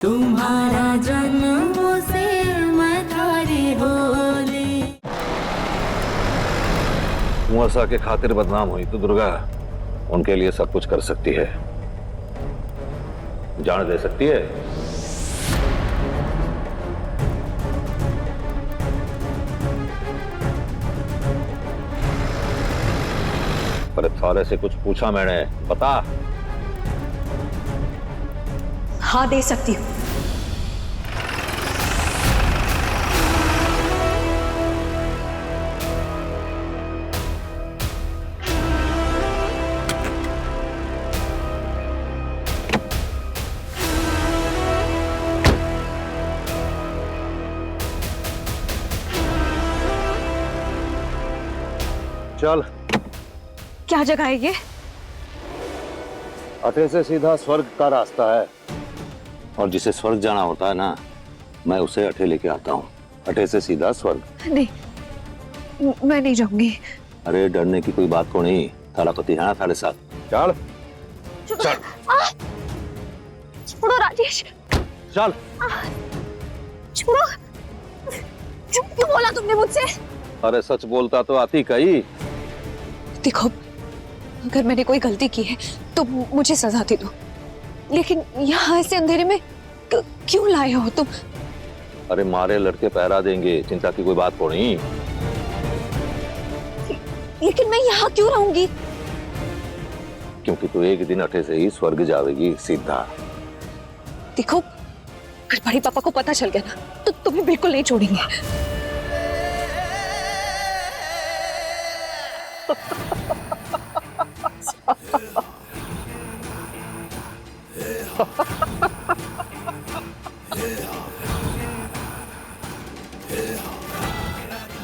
तुम्हारा जन्म से मैं थारी होली। कुंवरसा के खातिर बदनाम हुई तो दुर्गा उनके लिए सब कुछ कर सकती है, जान दे सकती है। पर थारे से कुछ पूछा मैंने, बता। हाँ, दे सकती हूँ। चल। क्या जगह है ये? अठे से सीधा स्वर्ग का रास्ता है, और जिसे स्वर्ग जाना होता है ना, मैं उसे अठे लेके आता हूँ। अठे से सीधा स्वर्ग। नहीं, मैं नहीं जाऊंगी। अरे डरने की कोई बात को नहीं, थारा पति है ना थारे साथ। चल चल। छोड़ो राजेश। चल। छोड़ो। झूठ क्यों बोला तुमने मुझसे? अरे सच बोलता तो आती कहीं। देखो, अगर मैंने कोई गलती की है तो मुझे सजा दे दो, लेकिन यहाँ ऐसे अंधेरे में क्यों लाए हो तुम? अरे मारे लड़के पहरा देंगे, चिंता की कोई बात को नहीं। लेकिन मैं यहाँ क्यों रहूंगी? क्योंकि तू एक दिन अठे से ही स्वर्ग जावेगी सीधा। देखो, अगर बड़े पापा को पता चल गया ना तो तुम्हें बिल्कुल नहीं छोड़ेंगे।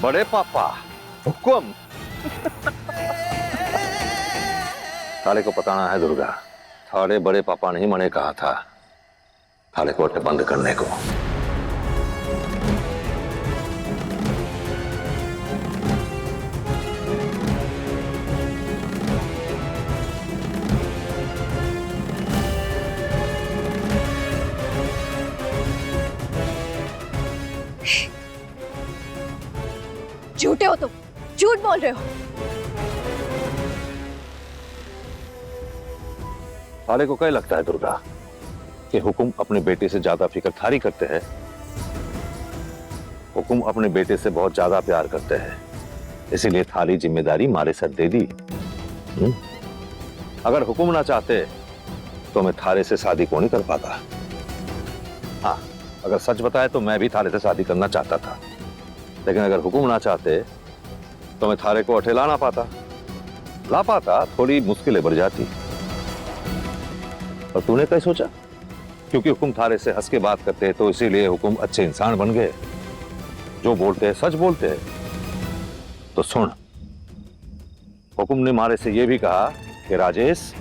बड़े पापा हुक्म। थारे को बताना है दुर्गा, थारे बड़े पापा ने ही मने कहा था थारे को अठे बंद करने को। झूठे हो तुम, झूठ बोल रहे हो। थारे को क्या लगता है दुर्गा कि हुकुम अपने बेटे से ज्यादा फिक्र थारी करते हैं? हुकुम अपने बेटे से बहुत ज्यादा प्यार करते हैं, इसीलिए थारी जिम्मेदारी मारे सर दे दी। अगर हुकुम ना चाहते तो मैं थारे से शादी को नहीं कर पाता। हाँ, अगर सच बताए तो मैं भी थारे से शादी करना चाहता था, लेकिन अगर हुकुम ना चाहते तो मैं थारे को अठे ला ना पाता। ला पाता, थोड़ी मुश्किलें बढ़ जाती। और तूने क्या सोचा? क्योंकि हुकुम थारे से हंस के बात करते हैं तो इसीलिए हुकुम अच्छे इंसान बन गए, जो बोलते हैं सच बोलते हैं। तो सुन, हुकुम ने मारे से यह भी कहा कि राजेश,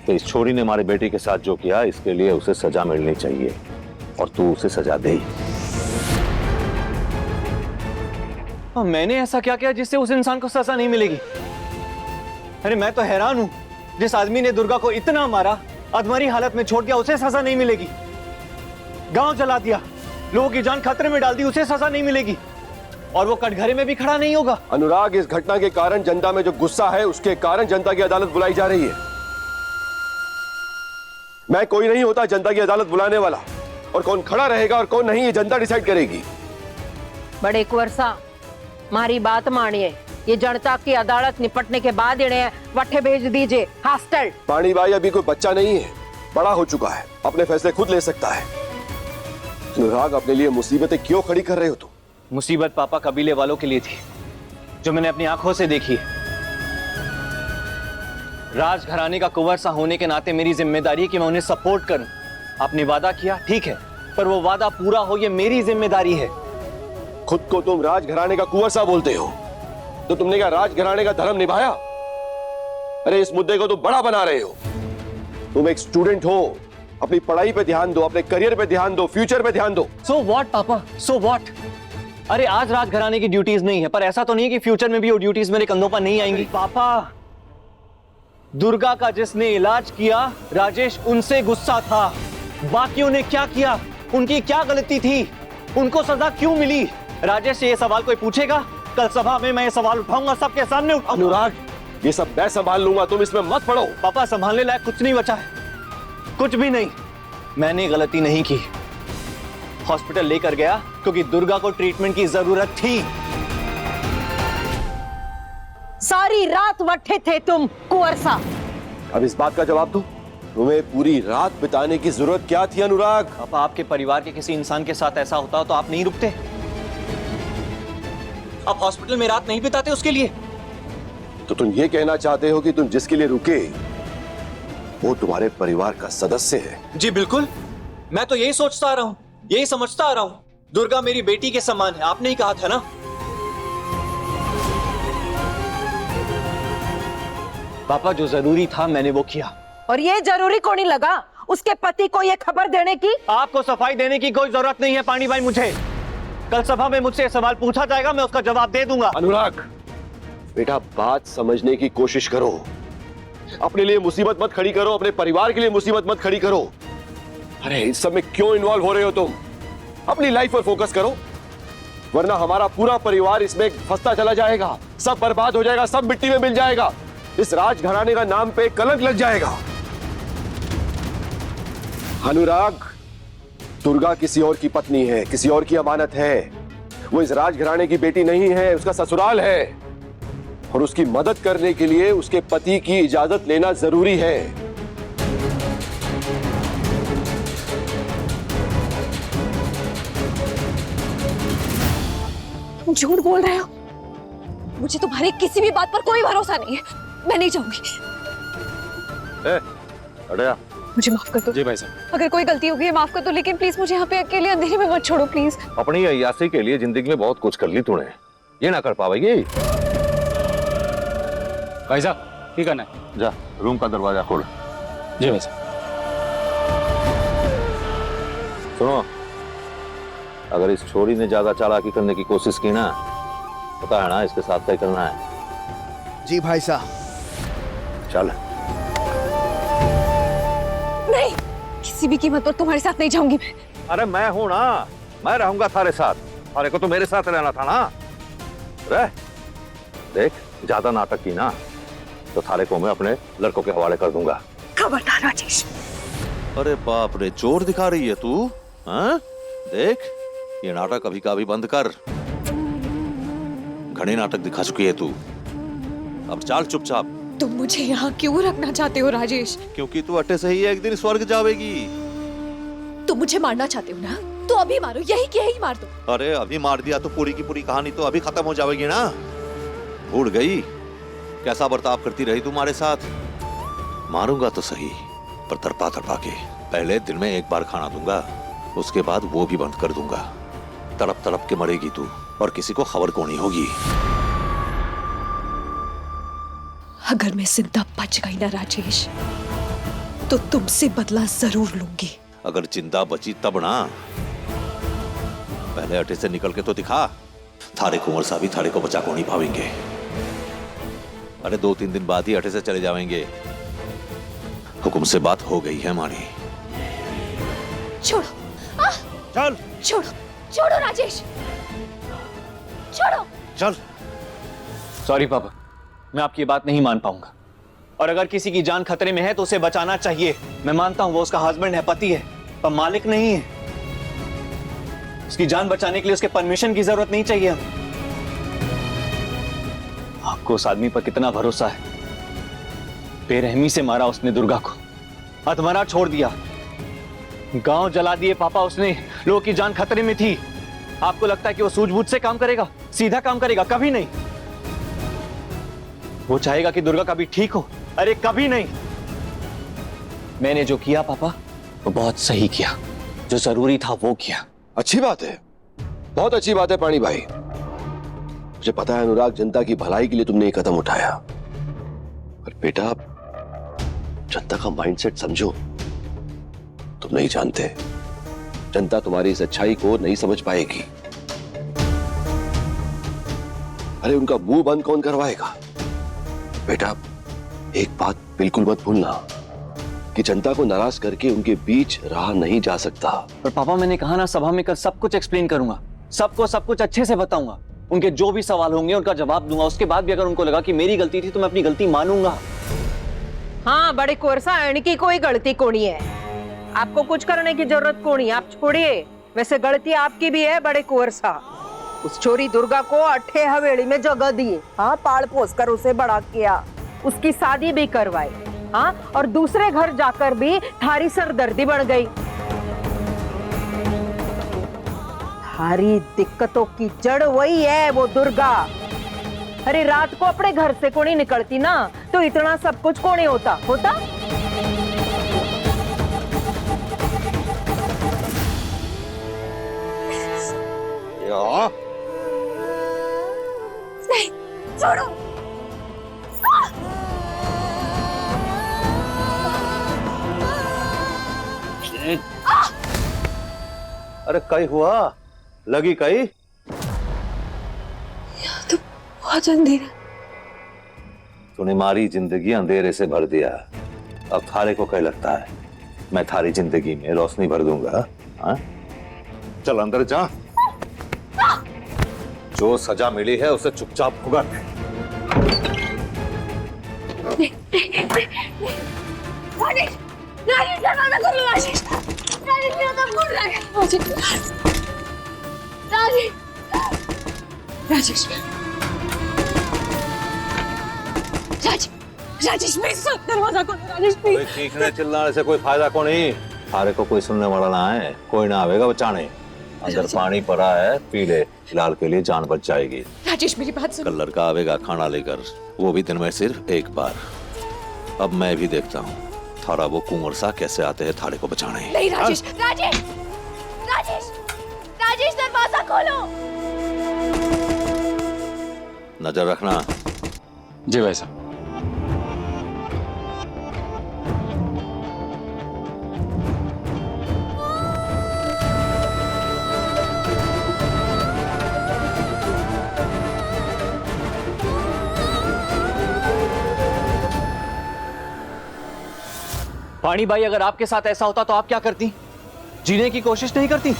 कि इस छोरी ने हमारे बेटी के साथ जो किया इसके लिए उसे सजा मिलनी चाहिए, और तू उसे सजा दे। मैंने ऐसा क्या किया जिससे उस इंसान को सजा नहीं मिलेगी? अरे मैं तो हैरान हूं, जिस आदमी ने दुर्गा को इतना मारा, अधमरी हालत में छोड़ दिया, उसे सजा नहीं मिलेगी। गांव जला दिया, लोगों की जान खतरे में डाल दी, उसे सजा नहीं मिलेगी। और वो कटघरे में भी खड़ा नहीं होगा। अनुराग, इस घटना के कारण जनता में जो गुस्सा है उसके कारण जनता की अदालत बुलाई जा रही है। मैं कोई नहीं होता जनता की अदालत बुलाने वाला, और कौन खड़ा रहेगा और कौन नहीं ये जनता डिसाइड करेगी। बड़े कुंवरसा, मारी बात मानिए, ये जनता की अदालत निपटने के बाद इन्हें वट्ठे भेज दीजिए हॉस्टल। पानी भाई अभी कोई बच्चा नहीं है, बड़ा हो चुका है, अपने फैसले खुद ले सकता है। अनुराग, अपने लिए मुसीबतें क्यों खड़ी कर रहे हो तुम? मुसीबत पापा कबीले वालों के लिए थी, जो मैंने अपनी आंखों से देखी। राजघराने का कुंवरसा होने के नाते मेरी जिम्मेदारी है कि मैं उन्हें सपोर्ट करूं। आपने वादा किया, ठीक है, पर वो वादा पूरा हो ये मेरी जिम्मेदारी है। खुद को तुम राजघराने का कुंवरसा बोलते हो, तो तुमने क्या राजघराने का धर्म निभाया? अरे इस मुद्दे को तुम बड़ा बना रहे हो। तुम एक स्टूडेंट हो, अपनी पढ़ाई पे ध्यान दो, अपने करियर पे ध्यान दो, फ्यूचर पे ध्यान दो। सो व्हाट पापा, सो व्हाट? अरे आज राजघराने की ड्यूटीज नहीं है, पर ऐसा तो नहीं है कि फ्यूचर में भी वो ड्यूटीज मेरे कंधों पर नहीं आएंगी। पापा, दुर्गा का जिसने इलाज किया, राजेश उनसे गुस्सा था। बाकियों ने क्या किया, उनकी क्या गलती थी, उनको सजा क्यों मिली? राजेश से ये सवाल कोई पूछेगा? कल सभा में मैं ये सवाल उठाऊंगा, सबके सामने उठाऊंगा। अनुराग, ये सब मैं संभाल लूंगा, तुम इसमें मत पड़ो। पापा, संभालने लायक कुछ नहीं बचा है, कुछ भी नहीं। मैंने गलती नहीं की, हॉस्पिटल लेकर गया क्योंकि दुर्गा को ट्रीटमेंट की जरूरत थी। सारी रात वट्ठे थे तुम कुंवर सा। अब इस बात का जवाब दो, तुम्हें पूरी रात बिताने की जरूरत क्या थी अनुराग? पापा, आपके परिवार के किसी इंसान के साथ ऐसा होता तो आप नहीं रुकते? आप हॉस्पिटल में रात नहीं बिताते उसके लिए? तो तुम ये कहना चाहते हो कि तुम जिसके लिए रुके वो तुम्हारे परिवार का सदस्य है? जी बिल्कुल, मैं तो यही सोचता आ रहा हूं, यही समझता आ रहा हूं। दुर्गा मेरी बेटी के समान है, आपने ही कहा था ना। पापा, जो जरूरी था मैंने वो किया। और ये जरूरी को नहीं लगा उसके पति को ये खबर देने की? आपको सफाई देने की कोई जरूरत नहीं है पानी भाई। मुझे कल सभा में मुझसे सवाल पूछा जाएगा, मैं उसका जवाब दे दूंगा। अनुराग बेटा, बात समझने की कोशिश करो, अपने लिए मुसीबत मत खड़ी करो, अपने परिवार के लिए मुसीबत मत खड़ी करो। अरे इस सब में क्यों इन्वॉल्व हो रहे हो तुम? अपनी लाइफ पर फोकस करो, वरना हमारा पूरा परिवार इसमें फंसता चला जाएगा, सब बर्बाद हो जाएगा, सब मिट्टी में मिल जाएगा, इस राजघराने का नाम पे कलंक लग जाएगा। अनुराग, दुर्गा किसी और की पत्नी है, किसी और की अमानत है, वो इस राजघराने की बेटी नहीं है, उसका ससुराल है, और उसकी मदद करने के लिए उसके पति की इजाजत लेना जरूरी है। तुम झूठ बोल रहे हो, मुझे तुम्हारी किसी भी बात पर कोई भरोसा नहीं है, मैं नहीं जाऊंगी। अड़या, मुझे माफ कर दो। जी भाई साहब। अगर कोई गलती हो गई है माफ कर दो, लेकिन प्लीज मुझे यहाँ पे अकेले अंधेरे में मत छोड़ो प्लीज। अपनी अय्यासी के लिए जिंदगी में बहुत कुछ कर ली तूने, ये ना कर पावेगी? भाई साहब, क्या करना है? जा रूम का दरवाजा खोल। जी भाई साहब। सुनो, अगर इस छोरी ने ज्यादा चालाकी करने की कोशिश की ना, पता है ना इसके साथ क्या करना है। जी भाई साहब। चल। नहीं, किसी भी कीमत पर तुम्हारे साथ नहीं जाऊंगी मैं। अरे मैं हूं ना, मैं रहूंगा थारे साथ, थारे को तो मेरे साथ रहना था ना। रह, देख ज्यादा नाटक की ना तो थारे को मैं अपने लड़कों के हवाले कर दूंगा। खबरदार राजेश। अरे बाप रे, जोर दिखा रही है तू? हाँ? देख, ये नाटक अभी का अभी बंद कर, घने नाटक दिखा चुकी है तू, अब चाल चुपचाप। तुम मुझे यहाँ क्यों रखना चाहते हो राजेश? क्योंकि तू अट्टे से ही एक दिन स्वर्ग जावेगी। तुम मुझे मारना चाहते हो ना, तो अभी मारो, यही कि यही मार दो। अरे अभी मार दिया तो पूरी की पूरी कहानी तो अभी खत्म हो जाएगी ना। भूल गई कैसा बर्ताव करती रही तुम्हारे साथ? मारूंगा तो सही, पर तरपा तरपा के। पहले दिन में एक बार खाना दूंगा, उसके बाद वो भी बंद कर दूंगा। तड़प तड़प के मरेगी तू, और किसी को खबर को नहीं होगी। अगर मैं जिंदा बच गई ना राजेश, तो तुमसे बदला जरूर लूंगी। अगर जिंदा बची तब ना, पहले अटे से निकल के तो दिखा। थारे कुंवर साहब भी थारे को बचा को नहीं पावेंगे। अरे 2-3 दिन बाद ही अटे से चले जाएंगे। हुक्म से बात हो गई है हमारी। छोड़ो, चल छोड़ो, छोड़ो राजेश, छोड़ो। चल। सॉरी पापा, मैं आपकी बात नहीं मान पाऊंगा, और अगर किसी की जान खतरे में है तो उसे बचाना चाहिए। मैं मानता हूं वो उसका हस्बैंड है, पति है, पर मालिक नहीं है। उसकी जान बचाने के लिए उसके परमिशन की जरूरत नहीं चाहिए। आपको उस आदमी पर कितना भरोसा है? बेरहमी से मारा उसने दुर्गा को, अधमरा छोड़ दिया, गांव जला दिए पापा उसने। लोगों की जान खतरे में थी। आपको लगता है कि वो सूझबूझ से काम करेगा, सीधा काम करेगा? कभी नहीं। वो चाहेगा कि दुर्गा कभी ठीक हो? अरे कभी नहीं। मैंने जो किया पापा, वो बहुत सही किया, जो जरूरी था वो किया। अच्छी बात है, बहुत अच्छी बात है पानी भाई। मुझे पता है अनुराग, जनता की भलाई के लिए तुमने ये कदम उठाया, पर बेटा जनता का माइंडसेट समझो। तुम नहीं जानते, जनता तुम्हारी इस अच्छाई को नहीं समझ पाएगी। अरे उनका मुंह बंद कौन करवाएगा? बेटा एक बात बिल्कुल मत भूलना, कि जनता को नाराज करके उनके बीच रहा नहीं जा सकता। पर पापा मैंने कहा ना, सभा में कल सब कुछ एक्सप्लेन करूंगा, सबको सब कुछ अच्छे से बताऊंगा, उनके जो भी सवाल होंगे उनका जवाब दूंगा। उसके बाद भी अगर उनको लगा कि मेरी गलती थी तो मैं अपनी गलती मानूंगा। हाँ बड़े कुंवर सा, इनकी कोई गलती कोनी है, आपको कुछ करने की जरूरत कोनी, आप छोड़िए। वैसे गलती आपकी भी है बड़े कुंवर सा, उस छोरी दुर्गा को अट्ठे हवेली में जगह दी, हाँ पाल पोस कर उसे बड़ा किया, उसकी शादी भी करवाई, हाँ और दूसरे घर जाकर भी थारी सरदर्दी बढ़ गई। थारी दिक्कतों की जड़ वही है वो दुर्गा। अरे रात को अपने घर से कोनी निकलती ना तो इतना सब कुछ कोनी होता। नहीं, छोड़ो। अरे कई हुआ, लगी कई? तो बहुत अंधेरा। तूने मारी जिंदगी अंधेरे से भर दिया, अब थारे को क्या लगता है मैं थारी जिंदगी में रोशनी भर दूंगा? हाँ? चल अंदर जा, जो सजा मिली है उसे चुपचाप भुगत। राजेश, राजेश प्लीज दरवाजा खोलो। राजेश प्लीज। चीखने चिल्लाने से कोई फायदा को नहीं, थारे को कोई सुनने वाला ना है, कोई ना आवेगा बचाने। अंदर पानी पड़ा है, पी ले, फिलहाल के लिए जान बच जाएगी। राजेश मेरी बात सुन। कल लड़का आवेगा खाना लेकर, वो भी दिन में सिर्फ एक बार। अब मैं भी देखता हूँ थारा वो कुंवर सा कैसे आते हैं थारे को बचाने। नहीं राजेश, राजेश, राजेश, राजेश दरवाजा खोलो। नजर रखना। जी भाई साहब। पानी भाई, अगर आपके साथ ऐसा होता तो आप क्या करती? जीने की कोशिश नहीं करती?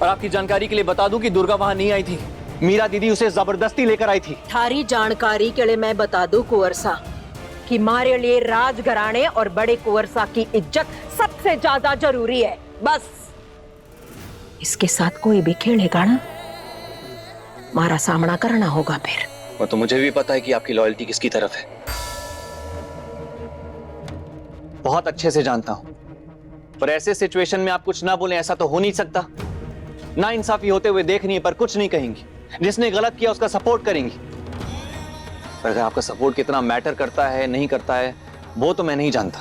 और आपकी जानकारी के लिए बता दूं कि दुर्गा वहां नहीं आई थी, मीरा दीदी उसे जबरदस्ती लेकर आई थी। थारी जानकारी के लिए मैं बता दूं कुंवर सा कि हमारे लिए राजघराने और बड़े कुंवर सा की इज्जत सबसे ज्यादा जरूरी है। बस इसके साथ कोई भी खेलेगा ना, हमारा सामना करना होगा फिर। वो तो मुझे भी पता है कि आपकी लॉयल्टी किसकी तरफ है, बहुत अच्छे से जानता हूं। पर ऐसे सिचुएशन में आप कुछ ना बोलें ऐसा तो हो नहीं सकता। ना इंसाफी होते हुए देखनी है पर कुछ नहीं कहेंगी, जिसने गलत किया उसका सपोर्ट करेंगी। पर अगर आपका सपोर्ट कितना मैटर करता है नहीं करता है वो तो मैं नहीं जानता।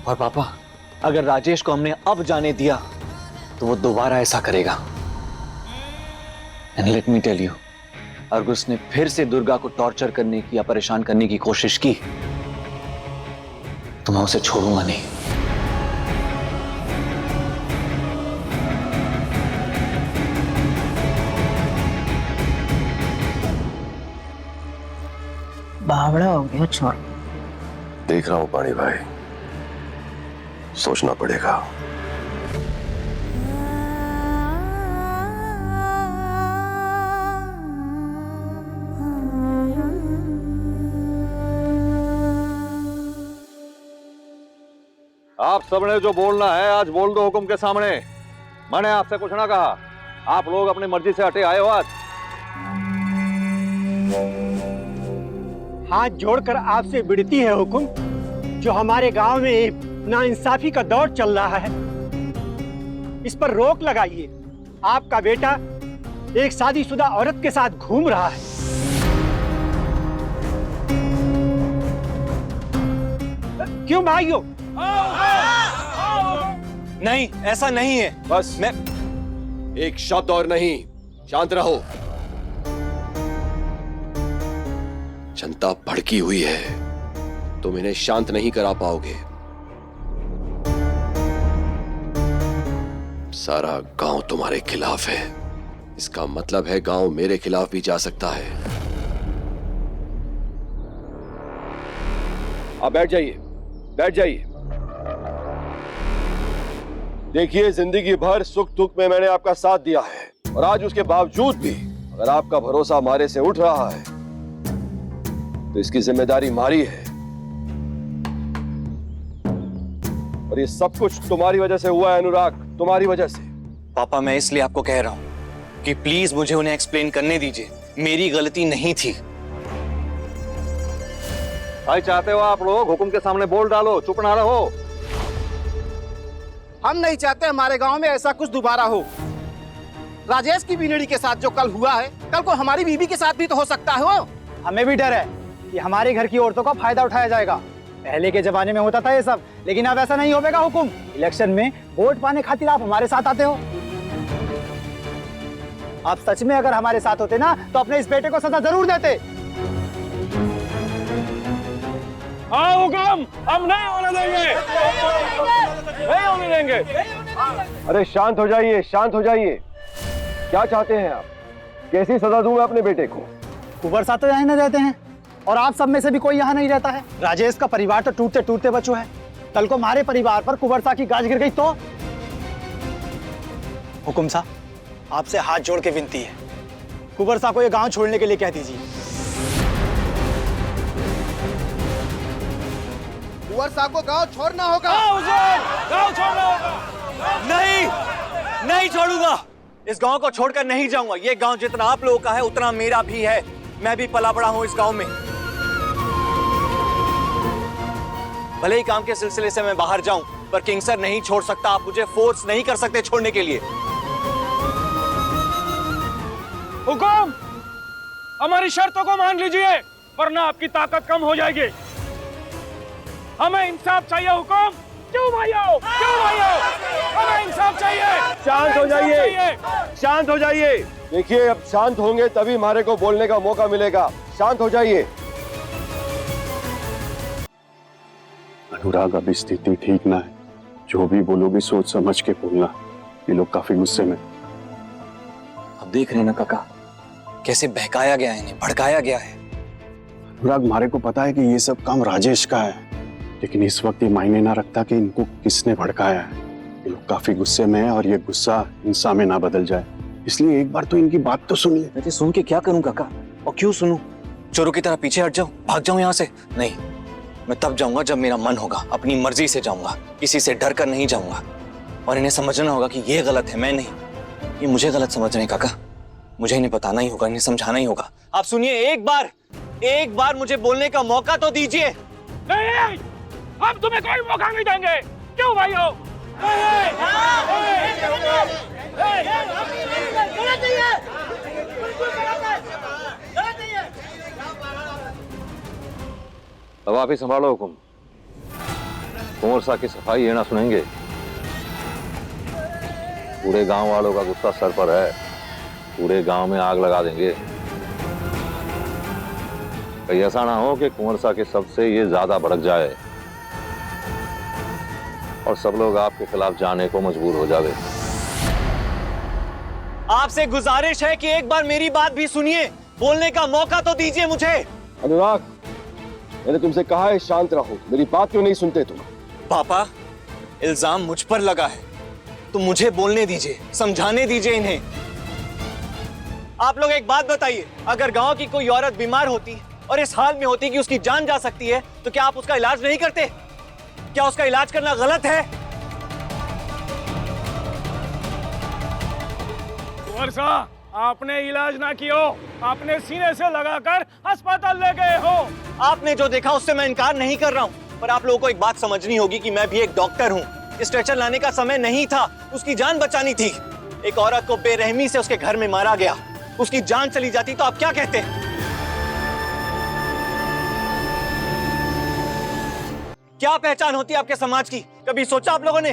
और पापा, अगर राजेश को हमने अब जाने दिया तो वो दोबारा ऐसा करेगा। And let me tell you, अगर उसने फिर से दुर्गा को टॉर्चर करने की या परेशान करने की कोशिश की तो मैं उसे छोड़ूंगा नहीं। बावड़ा हो गया छोड़। देख रहा हूं पानी भाई, सोचना पड़ेगा। आप सबने जो बोलना है आज बोल दो हुक्म के सामने। मैंने आपसे कुछ ना कहा, आप लोग अपनी मर्जी से हटे आए हो। आज हाथ जोड़कर आपसे विनती है हुकुम, जो हमारे गांव में नाइंसाफी का दौर चल रहा है इस पर रोक लगाइए। आपका बेटा एक शादीशुदा औरत के साथ घूम रहा है। क्यों भाइयों? नहीं, ऐसा नहीं है। बस मैं एक शब्द और नहीं, शांत रहो। जनता भड़की हुई है, तुम इन्हें शांत नहीं करा पाओगे। सारा गांव तुम्हारे खिलाफ है, इसका मतलब है गांव मेरे खिलाफ भी जा सकता है। अब बैठ जाइए, बैठ जाइए। देखिए, जिंदगी भर सुख दुख में मैंने आपका साथ दिया है और आज उसके बावजूद भी अगर आपका भरोसा हमारे से उठ रहा है तो इसकी जिम्मेदारी हमारी है। और ये सब कुछ तुम्हारी वजह से हुआ है अनुराग, तुम्हारी वजह से। पापा, मैं इसलिए आपको कह रहा हूं कि प्लीज मुझे उन्हें एक्सप्लेन करने दीजिए। मेरी गलती नहीं थी। भाई चाहते हो आप लोग हुक्म के सामने बोल डालो, चुप ना रहो। हम नहीं चाहते हमारे गांव में ऐसा कुछ दोबारा हो। राजेश की बीनड़ी के साथ जो कल हुआ है, कल को हमारी बीबी के साथ भी तो हो सकता है। वो हमें भी डर है कि हमारे घर की औरतों का फायदा उठाया जाएगा। पहले के जमाने में होता था ये सब, लेकिन अब ऐसा नहीं होगा। हुकुम, इलेक्शन में वोट पाने खातिर आप हमारे साथ आते हो। आप सच में अगर हमारे साथ होते ना तो अपने इस बेटे को सजा जरूर देते। हाँ हुकुम, हम नहीं होने देंगे, नहीं होने देंगे। अरे शांत हो जाइए, शांत हो जाइए। क्या चाहते हैं आप? कैसी सजा दूं मैं अपने बेटे को? कुंवर साहब तो यहाँ नहीं रहते हैं और आप सब में से भी कोई यहाँ नहीं रहता है। राजेश का परिवार तो टूटते टूटते बचो है। कल को हमारे परिवार पर कुंवर साहब की गाज गिर गई तो? हुकुम साहब, आपसे हाथ जोड़ के विनती है, कुंवर साहब को ये गांव छोड़ने के लिए कह दीजिए। कुंवर साहब को गांव छोड़ना होगा। गाँव छोड़ना होगा। नहीं, नहीं छोड़ूंगा। इस गांव को छोड़कर नहीं जाऊंगा। ये गांव जितना आप लोगों का है उतना मेरा भी है। मैं भी पला बड़ा हूं इस गांव में। भले ही काम के सिलसिले से मैं बाहर जाऊं, पर किंग सर नहीं छोड़ सकता। आप मुझे फोर्स नहीं कर सकते छोड़ने के लिए। हुकुम, हमारी शर्तों को मान लीजिए, वरना आपकी ताकत कम हो जाएगी। हमें इंसाफ चाहिए हुकुम। क्यों भाइयों, क्यों भाइयों, हमें इंसाफ चाहिए। शांत हो जाइए, शांत हो जाइए। देखिए, अब शांत होंगे तभी हमारे को बोलने का मौका मिलेगा। शांत हो जाइए। अनुराग, अभी स्थिति ठीक ना है। जो भी बोलोगे सोच समझ के बोलना। ये लोग काफी गुस्से में। अब देख रहे हैं ना काका, कैसे बहकाया गया है, इन्हें भड़काया गया है। अनुराग, हमारे को पता है कि ये सब काम राजेश का है, लेकिन इस वक्त ये मायने ना रखता कि इनको किसने भड़काया है। ये लोग काफी गुस्से में है और ये गुस्सा हिंसा में ना बदल जाए, इसलिए एक बार तो इनकी बात तो सुन ले। मैं सुन के क्या करूं काका, और क्यों सुनूं? चोरों की तरह पीछे हट जाऊं, भाग जाऊं यहाँ से? नहीं, मैं तब जाऊंगा जब मेरा मन होगा। अपनी मर्जी से जाऊंगा, किसी से डर कर नहीं जाऊंगा। और इन्हें समझना होगा कि ये गलत है, मैं नहीं। ये मुझे गलत समझ रहे हैं काका। मुझे इन्हें बताना ही होगा, इन्हें समझाना ही होगा। आप सुनिए, एक बार मुझे बोलने का मौका तो दीजिए। नहीं, हम तुम्हें कोई मौका नहीं देंगे। क्यों भाइयों? अब आप ही संभालो हुकुम। कुंवर साहब की सफाई ये ना सुनेंगे। पूरे गांव वालों का गुस्सा सर पर है। पूरे गांव में आग लगा देंगे। कहीं ऐसा ना हो कि कुंवर साहब के सबसे ये ज्यादा भड़क जाए और सब लोग आपके खिलाफ जाने को मजबूर हो जावे। आपसे गुजारिश है कि एक बार मेरी बात भी सुनिए। बोलने का मौका तो दीजिए मुझे। अनुराग, मैंने तुमसे कहा है शांत रहो। मेरी बात क्यों नहीं सुनते तुम? पापा, इल्जाम मुझ पर लगा है तो मुझे बोलने दीजिए, समझाने दीजिए इन्हें। आप लोग एक बात बताइए, अगर गांव की कोई औरत बीमार होती और इस हाल में होती कि उसकी जान जा सकती है, तो क्या आप उसका इलाज नहीं करते? क्या उसका इलाज करना गलत है? कुंवर साहब, आपने इलाज ना किया, आपने सीने से लगाकर अस्पताल ले गए हो। आपने जो देखा उससे मैं इनकार नहीं कर रहा हूं, पर आप लोगों को एक बात समझनी होगी कि मैं भी एक डॉक्टर हूं। स्ट्रेचर लाने का समय नहीं था, उसकी जान बचानी थी। एक औरत को बेरहमी से उसके घर में मारा गया, उसकी जान चली जाती तो आप क्या कहते? क्या पहचान होती आपके समाज की? कभी सोचा आप लोगों ने?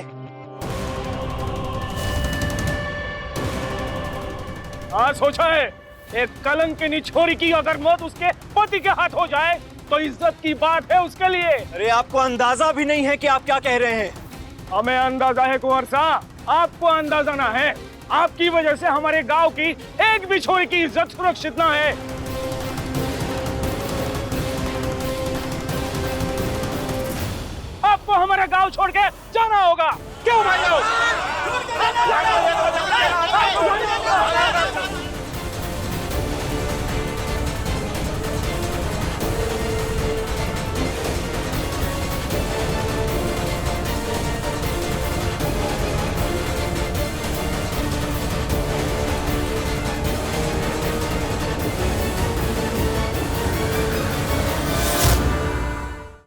हाँ, सोचा है। एक कलंकिनी छोरी की अगर मौत उसके पति के हाथ हो जाए तो इज्जत की बात है उसके लिए। अरे आपको अंदाजा भी नहीं है कि आप क्या कह रहे हैं। हमें अंदाजा है कुंवर साहब, आपको अंदाजा ना है। आपकी वजह से हमारे गांव की एक भी छोरी की इज्जत सुरक्षित ना है। आप आपको हमारा गांव छोड़ के जाना होगा। क्यों भाइयों?